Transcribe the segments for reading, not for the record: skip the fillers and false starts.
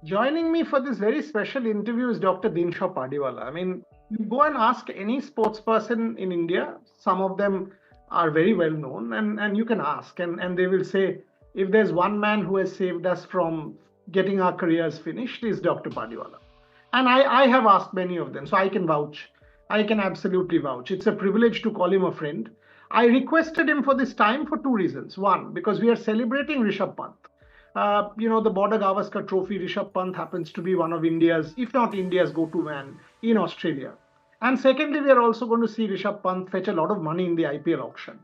Joining me for this very special interview is Dr. Dinshaw Pardiwala. I mean, you go and ask any sports person in India, some of them are very well known, and you can ask, and they will say, if there's one man who has saved us from getting our careers finished, is Dr. Pardiwala. And I have asked many of them, so I can vouch. I can absolutely vouch. It's a privilege to call him a friend. I requested him for this time for two reasons. One, because we are celebrating Rishabh Pant. The Border Gavaskar Trophy, Rishabh Pant happens to be one of India's, if not India's, go-to man in Australia. And secondly, we are also going to see Rishabh Pant fetch a lot of money in the IPL auction.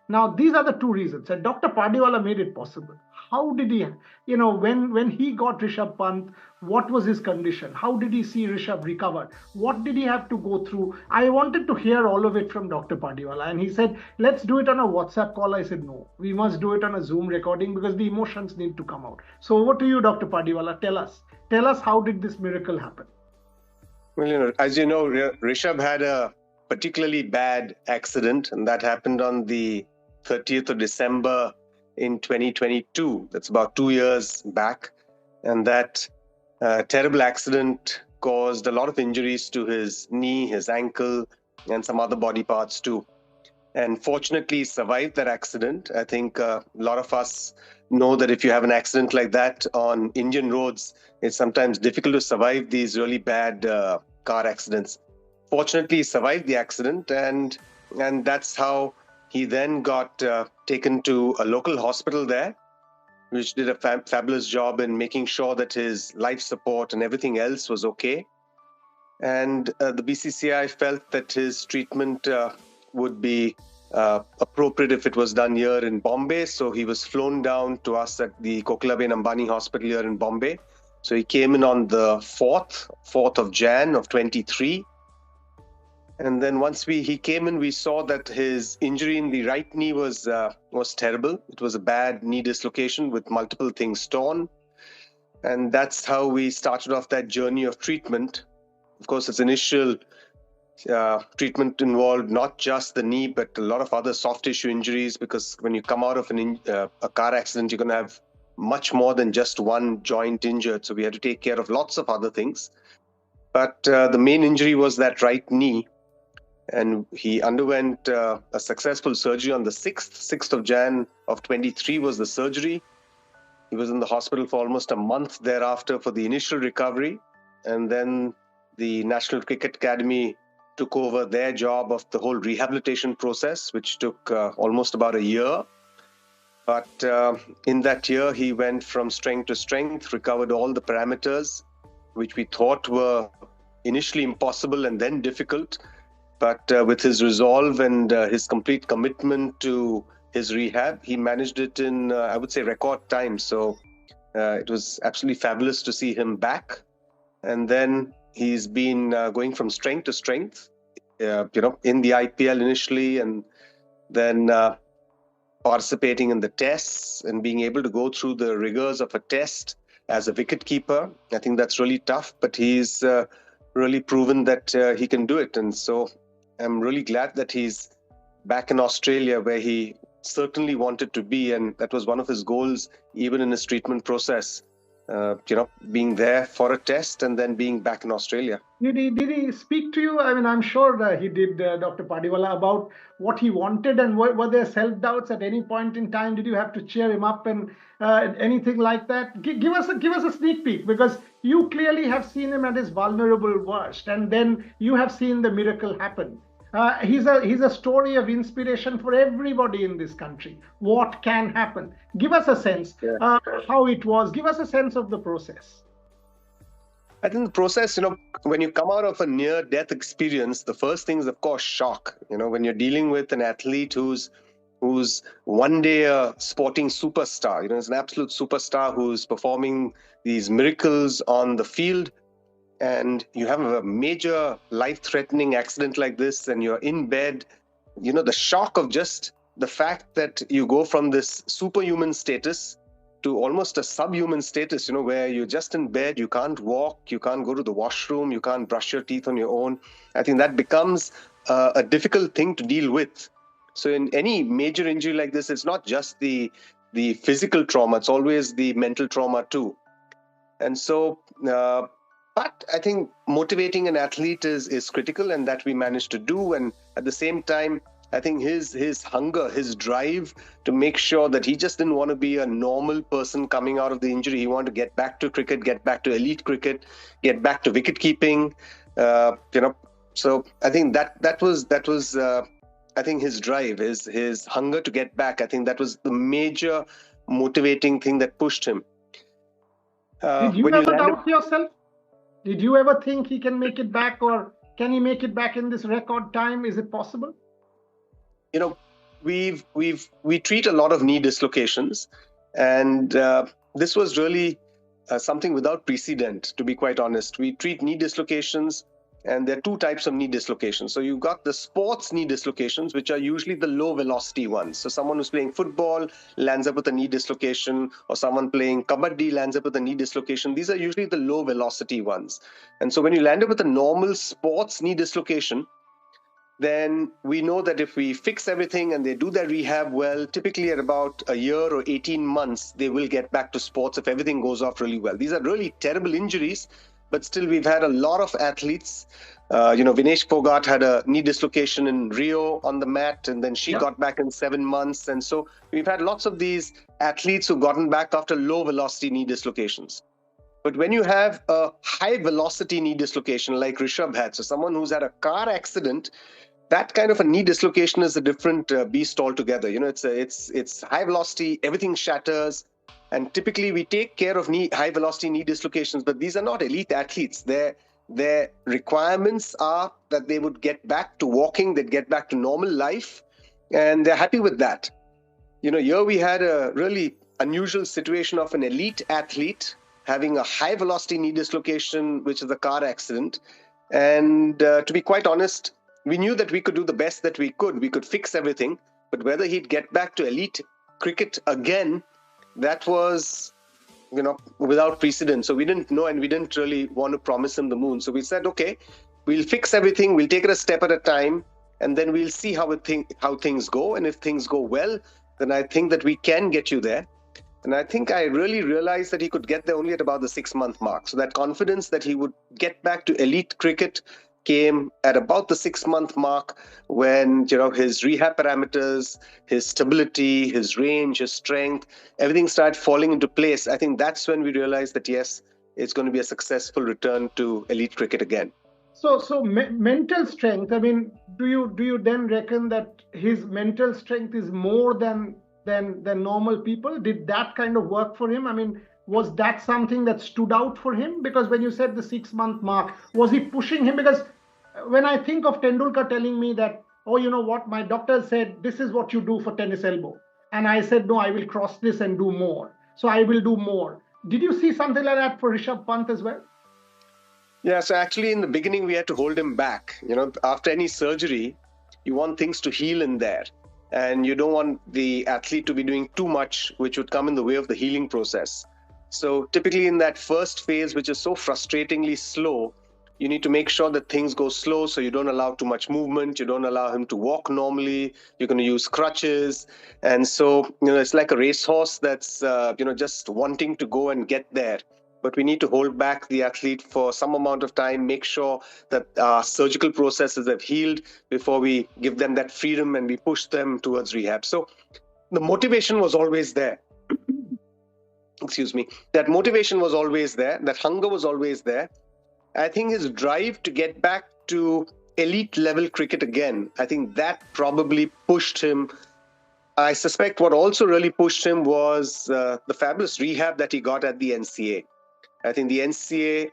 Now, these are the two reasons. And Dr. Pardiwala made it possible. How did he, when he got Rishabh Pant, what was his condition? How did he see Rishabh recover? What did he have to go through? I wanted to hear all of it from Dr. Pardiwala. And he said, let's do it on a WhatsApp call. I said, no, we must do it on a Zoom recording because the emotions need to come out. So over to you, Dr. Pardiwala. Tell us how did this miracle happen? Well, as you know, Rishabh had a particularly bad accident, and that happened on the 30th of December in 2022. That's about 2 years back. And that terrible accident caused a lot of injuries to his knee, his ankle, and some other body parts too. And fortunately, he survived that accident. I think a lot of us know that if you have an accident like that on Indian roads, it's sometimes difficult to survive these really bad car accidents. Fortunately, he survived the accident, and that's how he then got taken to a local hospital there, which did a fabulous job in making sure that his life support and everything else was okay. And the BCCI felt that his treatment would be appropriate if it was done here in Bombay. So he was flown down to us at the Kokilaben Ambani Hospital here in Bombay. So he came in on the 4th of Jan of 23. And then once he came in, we saw that his injury in the right knee was terrible. It was a bad knee dislocation with multiple things torn. And that's how we started off that journey of treatment. Of course, its initial treatment involved not just the knee, but a lot of other soft tissue injuries, because when you come out of a car accident, you're going to have much more than just one joint injured. So we had to take care of lots of other things. But the main injury was that right knee. And he underwent a successful surgery on the 6th of Jan of 23 was the surgery. He was in the hospital for almost a month thereafter for the initial recovery. And then the National Cricket Academy took over their job of the whole rehabilitation process, which took almost about a year. But in that year, he went from strength to strength, recovered all the parameters, which we thought were initially impossible and then difficult. But with his resolve and his complete commitment to his rehab, he managed it in, I would say, record time. So it was absolutely fabulous to see him back. And then he's been going from strength to strength, in the IPL initially, and then participating in the tests and being able to go through the rigors of a test as a wicketkeeper. I think that's really tough, but he's really proven that he can do it. And so I'm really glad that he's back in Australia, where he certainly wanted to be. And that was one of his goals, even in his treatment process, being there for a test and then being back in Australia. Did he speak to you? I mean, I'm sure that he did, Dr. Pardiwala, about what he wanted, and were there self-doubts at any point in time? Did you have to cheer him up and anything like that? Give us a sneak peek, because you clearly have seen him at his vulnerable worst, and then you have seen the miracle happen. He's a story of inspiration for everybody in this country. What can happen? Give us a sense how it was. Give us a sense of the process. I think the process, when you come out of a near-death experience, the first thing is, of course, shock. When you're dealing with an athlete who's one day a sporting superstar, is an absolute superstar who's performing these miracles on the field, and you have a major life-threatening accident like this, and you're in bed, the shock of just the fact that you go from this superhuman status to almost a subhuman status, where you're just in bed, you can't walk, you can't go to the washroom, you can't brush your teeth on your own. I think that becomes a difficult thing to deal with. So in any major injury like this, it's not just the physical trauma, it's always the mental trauma too. And so, but I think motivating an athlete is critical, and that we managed to do. And at the same time, I think his hunger, his drive to make sure that he just didn't want to be a normal person coming out of the injury. He wanted to get back to cricket, get back to elite cricket, get back to wicket keeping. So I think that was I think his drive, his hunger to get back. I think that was the major motivating thing that pushed him. Did you ever doubt yourself? Did you ever think he can make it back, or can he make it back in this record time? Is it possible? We treat a lot of knee dislocations, and this was really something without precedent, to be quite honest. We treat knee dislocations, and there are two types of knee dislocations. So you've got the sports knee dislocations, which are usually the low velocity ones. So someone who's playing football lands up with a knee dislocation, or someone playing kabaddi lands up with a knee dislocation. These are usually the low velocity ones. And so when you land up with a normal sports knee dislocation, then we know that if we fix everything and they do their rehab well, typically at about a year or 18 months, they will get back to sports if everything goes off really well. These are really terrible injuries, but still we've had a lot of athletes. Vinesh Phogat had a knee dislocation in Rio on the mat, and then she got back in 7 months. And so we've had lots of these athletes who've gotten back after low velocity knee dislocations. But when you have a high velocity knee dislocation like Rishabh had, so someone who's had a car accident, that kind of a knee dislocation is a different beast altogether. It's high velocity, everything shatters. And typically we take care of high velocity knee dislocations, but these are not elite athletes. Their requirements are that they would get back to walking, they'd get back to normal life, and they're happy with that. Here we had a really unusual situation of an elite athlete having a high velocity knee dislocation, which is a car accident. And to be quite honest, we knew that we could do the best that we could. We could fix everything, but whether he'd get back to elite cricket again, that was, without precedent. So we didn't know, and we didn't really want to promise him the moon. So we said, okay, we'll fix everything. We'll take it a step at a time, and then we'll see how things go. And if things go well, then I think that we can get you there. And I think I really realized that he could get there only at about the 6-month mark. So that confidence that he would get back to elite cricket came at about the 6-month mark, when his rehab parameters, his stability, his range, his strength, everything started falling into place. I think that's when we realized that yes, it's going to be a successful return to elite cricket again. So mental strength. I mean, do you then reckon that his mental strength is more than normal people? Did that kind of work for him? I mean, was that something that stood out for him? Because when you said the 6-month mark, was he pushing him? Because when I think of Tendulkar telling me that, oh, you know what, my doctor said, this is what you do for tennis elbow. And I said, no, I will cross this and do more. So I will do more. Did you see something like that for Rishabh Pant as well? Yeah, so actually in the beginning, we had to hold him back. After any surgery, you want things to heal in there. And you don't want the athlete to be doing too much, which would come in the way of the healing process. So typically in that first phase, which is so frustratingly slow, you need to make sure that things go slow, so you don't allow too much movement. You don't allow him to walk normally. You're going to use crutches. And so, it's like a racehorse that's, just wanting to go and get there. But we need to hold back the athlete for some amount of time, make sure that our surgical processes have healed before we give them that freedom and we push them towards rehab. So the motivation was always there. Excuse me. That motivation was always there. That hunger was always there. I think his drive to get back to elite level cricket again, I think that probably pushed him. I suspect what also really pushed him was the fabulous rehab that he got at the NCA. I think the NCA,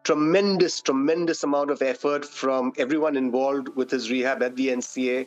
tremendous amount of effort from everyone involved with his rehab at the NCA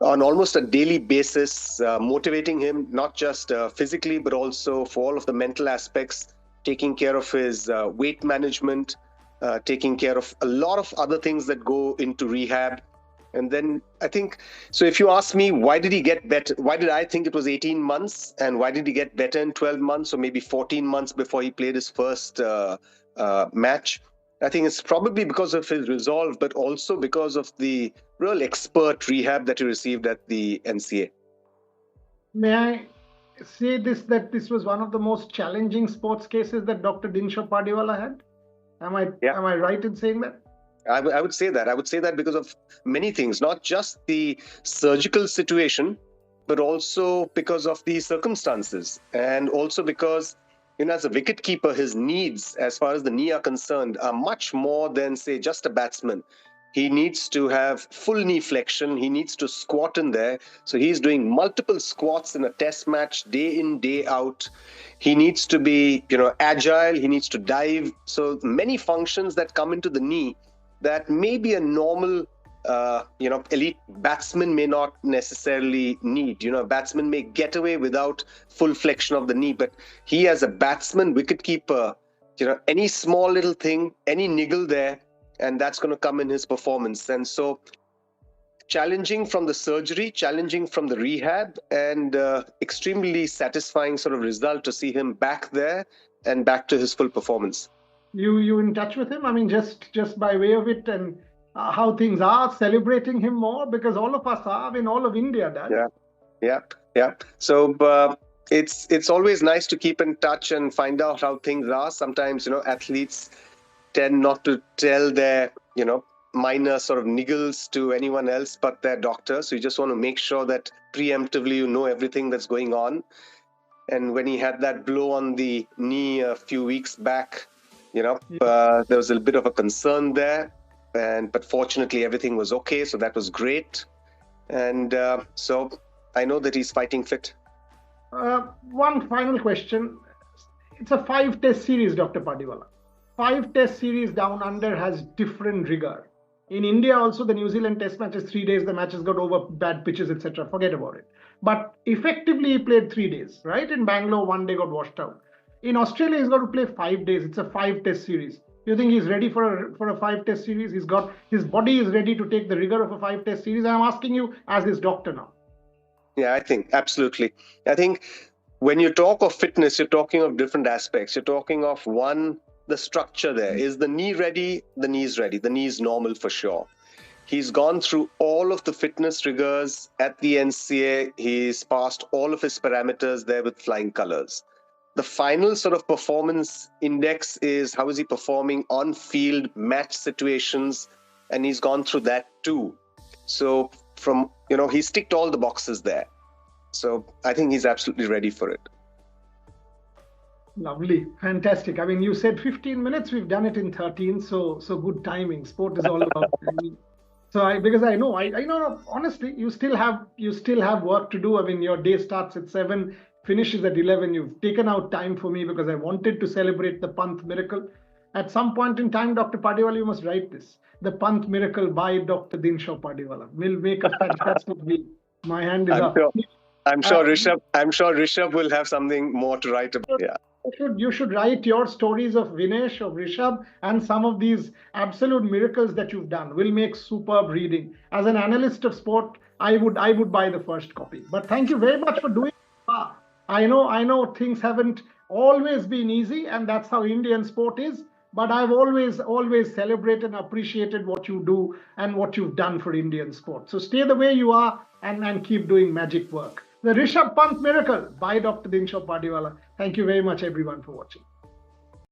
on almost a daily basis, motivating him, not just physically, but also for all of the mental aspects, taking care of his weight management, taking care of a lot of other things that go into rehab. And then I think, so if you ask me, why did he get better? Why did I think it was 18 months? And why did he get better in 12 months or maybe 14 months before he played his first match? I think it's probably because of his resolve, but also because of the real expert rehab that he received at the NCA. May I say that this was one of the most challenging sports cases that Dr. Dinshaw Pardiwala had? Am I right in saying that? I would say that. I would say that because of many things, not just the surgical situation, but also because of the circumstances, and also because, as a wicketkeeper, his needs, as far as the knee are concerned, are much more than, say, just a batsman. He needs to have full knee flexion. He needs to squat in there. So he's doing multiple squats in a test match, day in, day out. He needs to be, agile. He needs to dive. So many functions that come into the knee that maybe a normal, elite batsman may not necessarily need. A batsman may get away without full flexion of the knee, but he, as a batsman, wicketkeeper, any small little thing, any niggle there, and that's going to come in his performance. And so, challenging from the surgery, challenging from the rehab, and extremely satisfying sort of result to see him back there and back to his full performance. You in touch with him? I mean, just by way of it, and how things are, celebrating him more, because all of us are. I mean, all of India does. Yeah. So it's always nice to keep in touch and find out how things are. Sometimes athletes tend not to tell their minor sort of niggles to anyone else but their doctor. So you just want to make sure that preemptively you know everything that's going on. And when he had that blow on the knee a few weeks back, there was a bit of a concern there, but fortunately everything was okay, so that was great. And so I know that he's fighting fit. One final question. It's a 5-test series, Dr. Pardiwala. 5-test series down under has different rigor. In India also, the New Zealand test match is 3 days, the matches got over bad pitches, etc. Forget about it. But effectively he played 3 days, right? In Bangalore, 1 day got washed out. In Australia, he's got to play 5 days. It's a 5-test series. You think he's ready for a 5-test series? His body is ready to take the rigor of a 5-test series. I'm asking you as his doctor now. Yeah, I think absolutely. I think when you talk of fitness, you're talking of different aspects. You're talking of one, the structure there. Is the knee ready? The knee's ready. The knee's normal for sure. He's gone through all of the fitness rigors at the NCA. He's passed all of his parameters there with flying colors. The final sort of performance index is how is he performing on field match situations, and he's gone through that too. So he's ticked all the boxes there. So I think he's absolutely ready for it. Lovely, fantastic. I mean, you said 15 minutes, we've done it in 13, so good timing. Sport is all about. Because I know, honestly, you still have work to do. I mean, your day starts at 7, finishes at 11. You've taken out time for me because I wanted to celebrate the Pant miracle. At some point in time, Dr. Pardiwala, you must write this. The Pant miracle by Dr. Dinshaw Pardiwala will make a fantastic deal. My hand is up. I'm sure Rishabh will have something more to write about. Yeah. You should write your stories of Vinesh, of Rishabh, and some of these absolute miracles that you've done. Will make superb reading. As an analyst of sport, I would buy the first copy. But thank you very much for doing it. I know things haven't always been easy, and that's how Indian sport is. But I've always celebrated and appreciated what you do and what you've done for Indian sport. So stay the way you are and keep doing magic work. The Rishabh Pant Miracle by Dr. Dinshaw Pardiwala. Thank you very much, everyone, for watching.